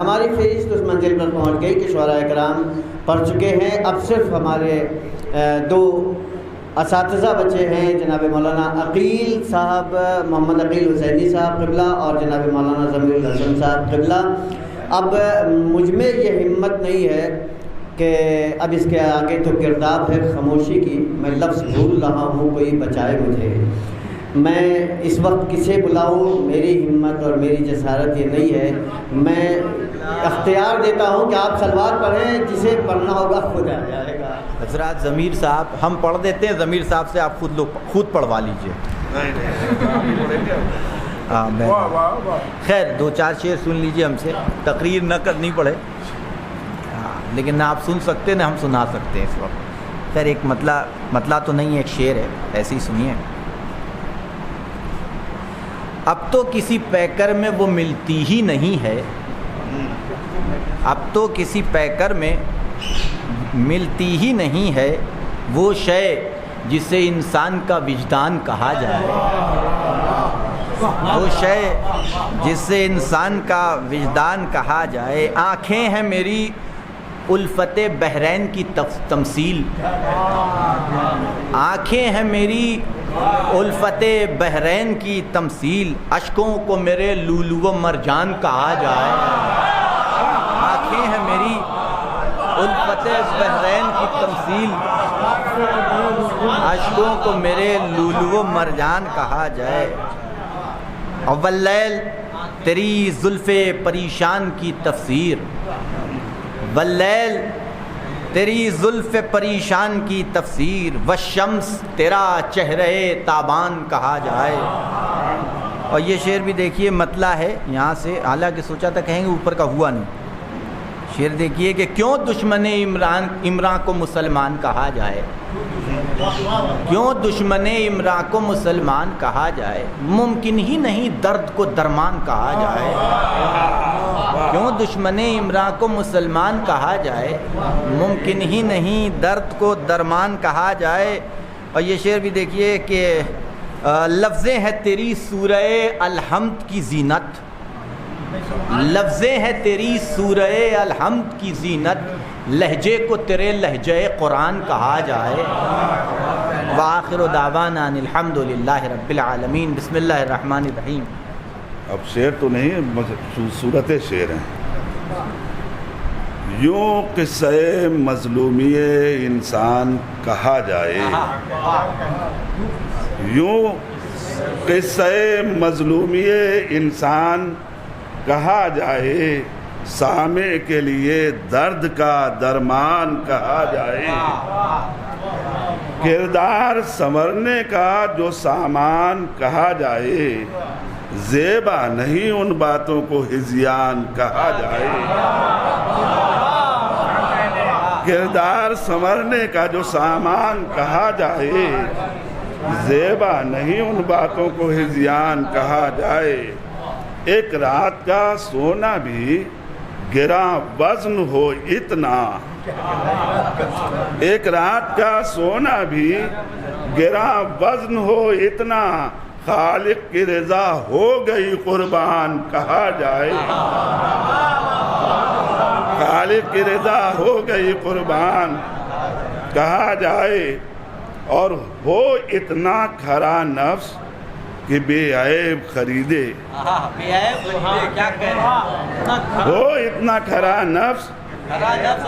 ہماری فہرست اس منزل پر پہنچ گئی کہ شعراء کرام پڑھ چکے ہیں. اب صرف ہمارے دو اساتذہ بچے ہیں، جناب مولانا عقیل صاحب، محمد عقیل حسینی صاحب قبلہ، اور جناب مولانا ضمیر الحسن صاحب قبلہ. اب مجھ میں یہ ہمت نہیں ہے کہ اب اس کے آگے تو گرداب ہے خاموشی کی، میں لفظ بھول رہا ہوں، کوئی بچائے مجھے. میں اس وقت کسے بلاؤں؟ میری ہمت اور میری جسارت یہ نہیں ہے. میں اختیار دیتا ہوں کہ آپ سلوات پڑھیں، جسے پڑھنا ہوگا خود آ جائے گا. حضرات ضمیر صاحب ہم پڑھ دیتے ہیں، ضمیر صاحب سے آپ خود پڑھوا لیجئے. خیر 2-4 شعر سن لیجئے ہم سے، تقریر نہ کرنی پڑے، لیکن نہ آپ سن سکتے نہ ہم سنا سکتے ہیں اس وقت. خیر ایک مطلع تو نہیں ہے، ایک شعر ہے، ایسے ہی سنیے. اب تو کسی پیکر میں وہ ملتی ہی نہیں ہے، اب تو کسی پیکر میں ملتی ہی نہیں ہے وہ شے جسے انسان کا وجدان کہا جائے. وہ شے جسے انسان کا وجدان کہا جائے. آنکھیں ہیں میری الفت بحرین کی تمثیل، آنکھیں ہیں میری الفت بحرین کی تمثیل. اشکوں کو میرے لولو و مرجان کہا جائے. آنکھیں ہیں میری الفت بحرین کی تمثیل، اشکوں کو میرے لولو و مرجان کہا جائے. واللیل تیری زلف پریشان کی تفسیر، واللیل تیری زلف پریشان کی تفسیر. والشمس تیرا چہرے تابان کہا جائے. اور یہ شعر بھی دیکھیے مطلع ہے یہاں سے، حالانکہ سوچا تھا کہیں گے اوپر کا ہوا نہیں. شعر دیکھیے کہ کیوں دشمن عمران کو مسلمان کہا جائے، کیوں دشمن عمران کو مسلمان کہا جائے. ممکن ہی نہیں درد کو درمان کہا جائے. کیوں دشمن عمران کو مسلمان کہا جائے، ممکن ہی نہیں درد کو درمان کہا جائے. اور یہ شعر بھی دیکھیے کہ لفظیں ہیں تیری سورہ الحمد کی زینت، لفظیں ہیں تیری سورہ الحمد کی زینت. لہجے کو تیرے لہجہ قرآن کہا جائے. وآخر دعوانا ان الحمد للہ رب العالمین. بسم اللہ الرحمن الرحیم. اب شعر تو نہیں، صورت شعر ہیں. یوں قصہ مظلومی انسان کہا جائے، یوں قصہ مظلومی انسان کہا جائے. سامع کے لیے درد کا درمان کہا جائے. کردار سنورنے کا جو سامان کہا جائے، زیبا نہیں ان باتوں کو ہذیان کہا جائے. کردار سنورنے کا جو سامان کہا جائے، زیبا نہیں ان باتوں کو ہذیان کہا جائے. ایک رات کا سونا بھی گراں وزن ہو اتنا، ایک رات کا سونا بھی گراں وزن ہو اتنا. خالق کی رضا ہو گئی قربان کہا جائے. خالق کی رضا ہو گئی قربان کہا جائے. اور ہو اتنا کھرا نفس کہ بے عیب خریدے، ہو اتنا کھرا نفس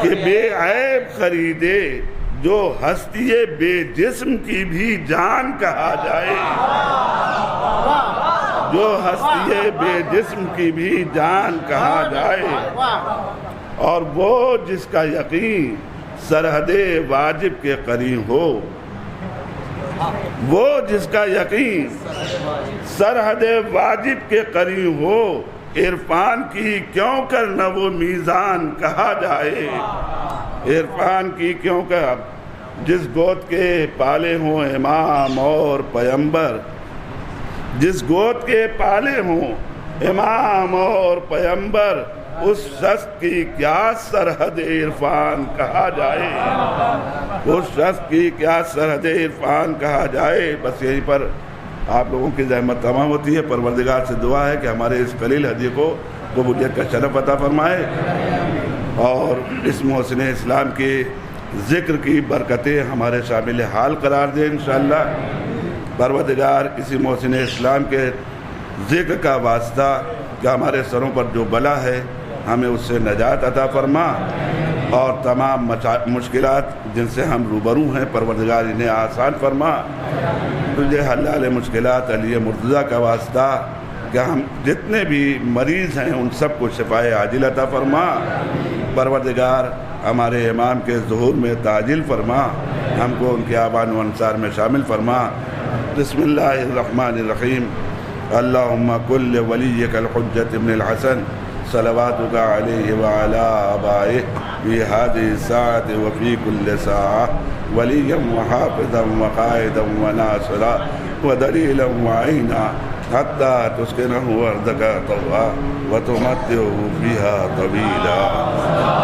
کہ بے عیب خریدے. جو ہستی بے جسم کی بھی جان کہا جائے، جو ہستی بے جسم کی بھی جان کہا جائے. اور وہ جس کا یقین سرحد واجب کے قریب ہو، وہ جس کا یقین سرحد واجب کے قریب ہو. عرفان کی کیوں کر نہ وہ میزان کہا جائے. عرفان کی کیوں کر جس گود کے پالے ہوں امام اور پیمبر، جس گود کے پالے ہوں امام اور پیمبر، اس شخص کی کیا سرحد عرفان کہا جائے. اس شخص کی کیا سرحد عرفان کہا جائے. بس یہیں پر آپ لوگوں کی زحمت تمام ہوتی ہے. پروردگار سے دعا ہے کہ ہمارے اس قلیل ہدیے کو قبولیت کا شرف عطا فرمائے، اور اس محسن اسلام کے ذکر کی برکتیں ہمارے شامل حال قرار دے انشاءاللہ۔ پروردگار اسی محسن اسلام کے ذکر کا واسطہ کہ ہمارے سروں پر جو بلا ہے ہمیں اس سے نجات عطا فرما، اور تمام مشکلات جن سے ہم روبرو ہیں پروردگار انہیں آسان فرما۔ تجھے حلال مشکلات علی مرتضیٰ کا واسطہ کہ ہم جتنے بھی مریض ہیں ان سب کو شفائے عاجل عطا فرما۔ پروردگار ہمارے امام کے ظہور میں تعجیل فرما، ہم کو ان کے آبان و انصار میں شامل فرما۔ بسم اللہ الرحمن الرحیم۔ اللہم کل ولیک الحجت ابن الحسن صلواتک علیہ وعلی آبائہ فی هذه الساعة وفی کل ساعة ولیا وحافظا وقائدا وناصرا ودلیلا وعینا حتی تسکنہ ارضک طوعا وتمتعہ فیہا طویلا۔